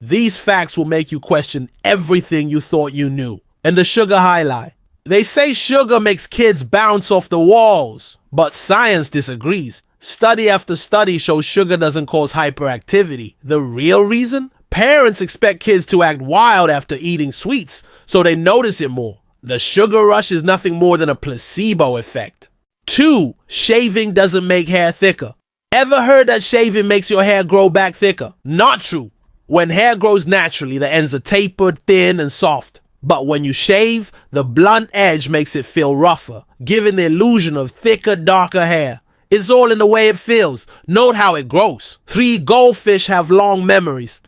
These facts will make you question everything you thought you knew. And the sugar highlight. They say sugar makes kids bounce off the walls, but science disagrees. Study after study shows sugar doesn't cause hyperactivity. The real reason? Parents expect kids to act wild after eating sweets, so they notice it more. The sugar rush is nothing more than a placebo effect. 2. Shaving doesn't make hair thicker. Ever heard that shaving makes your hair grow back thicker? Not true. When hair grows naturally, the ends are tapered, thin, and soft. But when you shave, the blunt edge makes it feel rougher, giving the illusion of thicker, darker hair. It's all in the way it feels. Note how it grows. 3. Goldfish have long memories.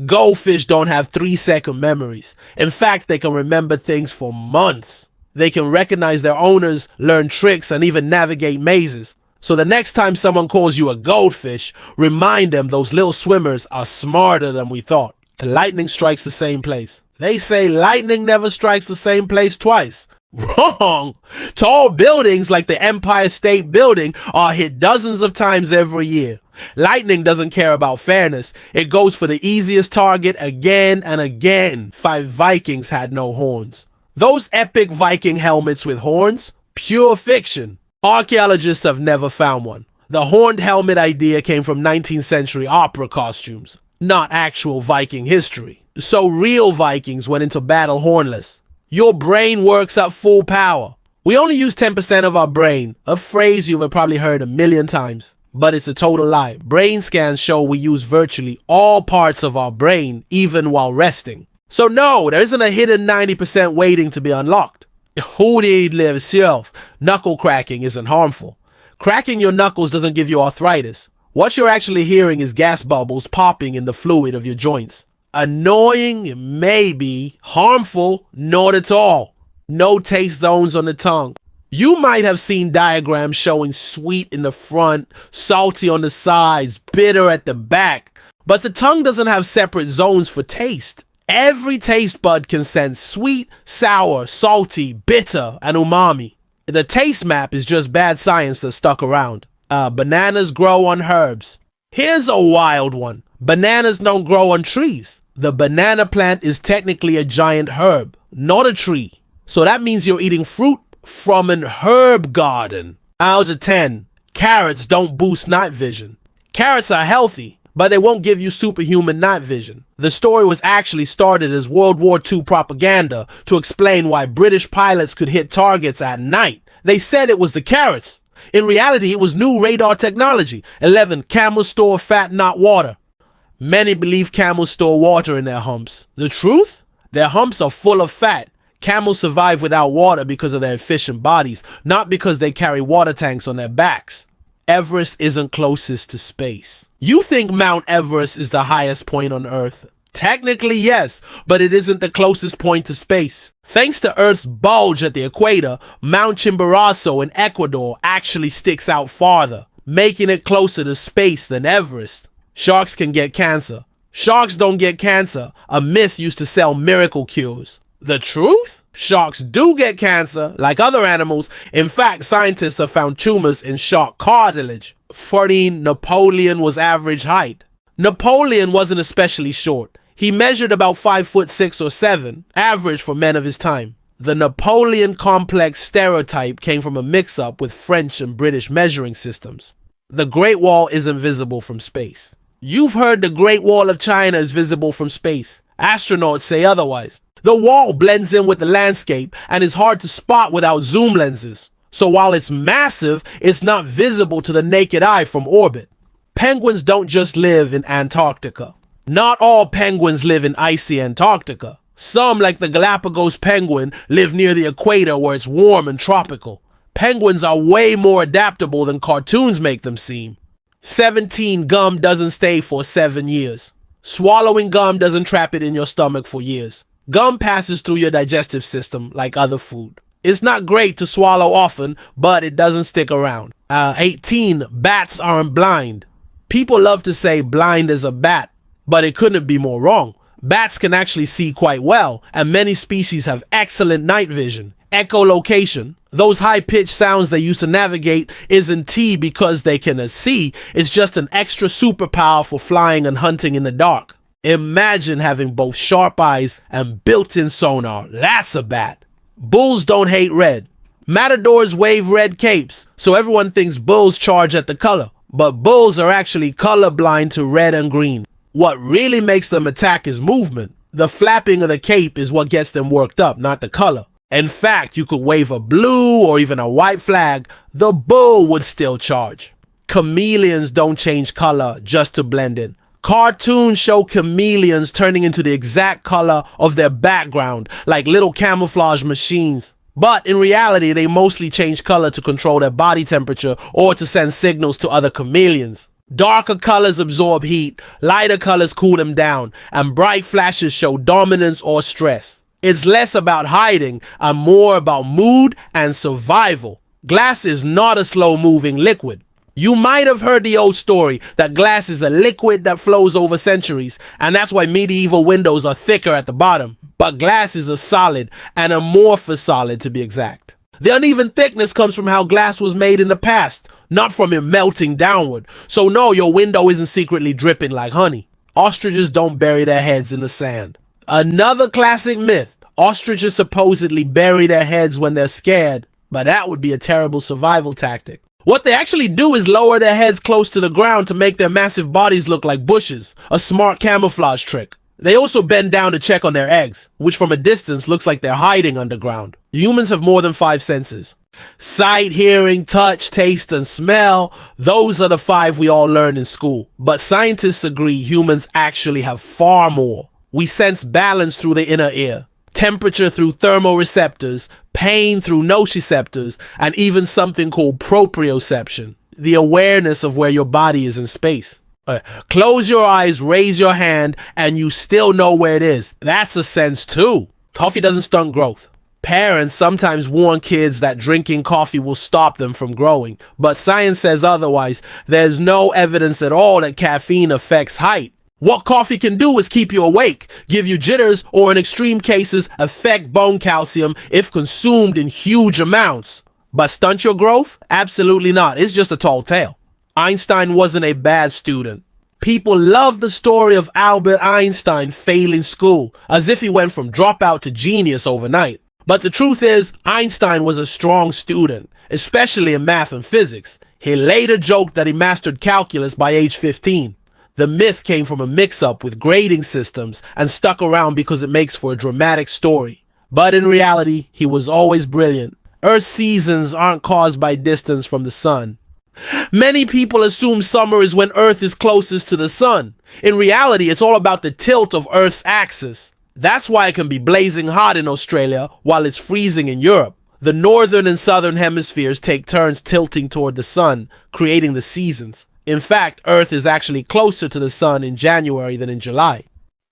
Goldfish don't have 3-second memories. In fact, they can remember things for months. They can recognize their owners, learn tricks, and even navigate mazes. So the next time someone calls you a goldfish, remind them those little swimmers are smarter than we thought. The lightning strikes the same place. They say lightning never strikes the same place twice. Wrong! Tall buildings like the Empire State Building are hit dozens of times every year. Lightning doesn't care about fairness. It goes for the easiest target again and again. 5 Vikings had no horns. Those epic Viking helmets with horns? Pure fiction. Archaeologists have never found one. The horned helmet idea came from 19th century opera costumes, not actual Viking history. So real Vikings went into battle hornless. Your brain works at full power. We only use 10% of our brain, a phrase you've probably heard a million times. But it's a total lie. Brain scans show we use virtually all parts of our brain, even while resting. So no, there isn't a hidden 90% waiting to be unlocked. Who did live self? Knuckle cracking isn't harmful. Cracking your knuckles doesn't give you arthritis. What you're actually hearing is gas bubbles popping in the fluid of your joints. Annoying, maybe. Harmful, not at all. No taste zones on the tongue. You might have seen diagrams showing sweet in the front, salty on the sides, bitter at the back. But the tongue doesn't have separate zones for taste. Every taste bud can sense sweet, sour, salty, bitter, and umami. The taste map is just bad science that stuck around. Bananas grow on herbs. Here's a wild one. Bananas don't grow on trees. The banana plant is technically a giant herb, not a tree. So that means you're eating fruit from an herb garden. Out of 10, carrots don't boost night vision. Carrots are healthy, but they won't give you superhuman night vision. The story was actually started as World War II propaganda to explain why British pilots could hit targets at night. They said it was the carrots. In reality, it was new radar technology. 11, camels store fat, not water. Many believe camels store water in their humps. The truth? Their humps are full of fat. Camels survive without water because of their efficient bodies, not because they carry water tanks on their backs. Everest isn't closest to space. You think Mount Everest is the highest point on Earth? Technically, yes, but it isn't the closest point to space. Thanks to Earth's bulge at the equator, Mount Chimborazo in Ecuador actually sticks out farther, making it closer to space than Everest. Sharks can get cancer. Sharks don't get cancer, a myth used to sell miracle cures. The truth? Sharks do get cancer, like other animals. In fact, scientists have found tumors in shark cartilage. 14, Napoleon was average height. Napoleon wasn't especially short. He measured about 5'6" or 7, average for men of his time. The Napoleon complex stereotype came from a mix-up with French and British measuring systems. The Great Wall isn't visible from space. You've heard the Great Wall of China is visible from space. Astronauts say otherwise. The wall blends in with the landscape and is hard to spot without zoom lenses. So while it's massive, it's not visible to the naked eye from orbit. Penguins don't just live in Antarctica. Not all penguins live in icy Antarctica. Some, like the Galapagos penguin, live near the equator where it's warm and tropical. Penguins are way more adaptable than cartoons make them seem. 17, gum doesn't stay for 7 years. Swallowing gum doesn't trap it in your stomach for years. Gum passes through your digestive system like other food. It's not great to swallow often, but it doesn't stick around. 18, bats aren't blind. People love to say blind as a bat, but it couldn't be more wrong. Bats can actually see quite well, and many species have excellent night vision. Echolocation, those high-pitched sounds they use to navigate, isn't T because they can see. It's just an extra superpower for flying and hunting in the dark. Imagine having both sharp eyes and built-in sonar. That's a bat. Bulls don't hate red. Matadors wave red capes, so everyone thinks bulls charge at the color. But bulls are actually colorblind to red and green. What really makes them attack is movement. The flapping of the cape is what gets them worked up, not the color. In fact, you could wave a blue or even a white flag, the bull would still charge. Chameleons don't change color just to blend in. Cartoons show chameleons turning into the exact color of their background, like little camouflage machines. But in reality, they mostly change color to control their body temperature or to send signals to other chameleons. Darker colors absorb heat, lighter colors cool them down, and bright flashes show dominance or stress. It's less about hiding and more about mood and survival. Glass is not a slow-moving liquid. You might have heard the old story that glass is a liquid that flows over centuries, and that's why medieval windows are thicker at the bottom. But glass is a solid, an amorphous solid to be exact. The uneven thickness comes from how glass was made in the past, not from it melting downward. So no, your window isn't secretly dripping like honey. Ostriches don't bury their heads in the sand. Another classic myth. Ostriches supposedly bury their heads when they're scared, but that would be a terrible survival tactic. What they actually do is lower their heads close to the ground to make their massive bodies look like bushes, a smart camouflage trick. They also bend down to check on their eggs, which from a distance looks like they're hiding underground. Humans have more than 5 senses. Sight, hearing, touch, taste, and smell, those are the 5 we all learn in school. But scientists agree humans actually have far more. We sense balance through the inner ear, temperature through thermoreceptors, pain through nociceptors, and even something called proprioception, the awareness of where your body is in space. Close your eyes, raise your hand, and you still know where it is. That's a sense too. Coffee doesn't stunt growth. Parents sometimes warn kids that drinking coffee will stop them from growing, but science says otherwise. There's no evidence at all that caffeine affects height. What coffee can do is keep you awake, give you jitters, or in extreme cases, affect bone calcium if consumed in huge amounts. But stunt your growth? Absolutely not. It's just a tall tale. Einstein wasn't a bad student. People love the story of Albert Einstein failing school, as if he went from dropout to genius overnight. But the truth is, Einstein was a strong student, especially in math and physics. He later joked that he mastered calculus by age 15. The myth came from a mix-up with grading systems and stuck around because it makes for a dramatic story. But in reality, he was always brilliant. Earth's seasons aren't caused by distance from the sun. Many people assume summer is when Earth is closest to the sun. In reality, it's all about the tilt of Earth's axis. That's why it can be blazing hot in Australia while it's freezing in Europe. The northern and southern hemispheres take turns tilting toward the sun, creating the seasons. In fact, Earth is actually closer to the sun in January than in July.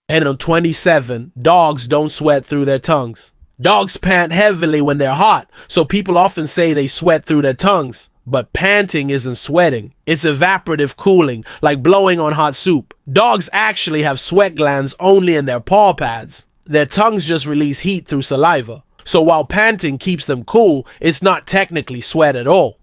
And on 27, dogs don't sweat through their tongues. Dogs pant heavily when they're hot, so people often say they sweat through their tongues. But panting isn't sweating. It's evaporative cooling, like blowing on hot soup. Dogs actually have sweat glands only in their paw pads. Their tongues just release heat through saliva. So while panting keeps them cool, it's not technically sweat at all.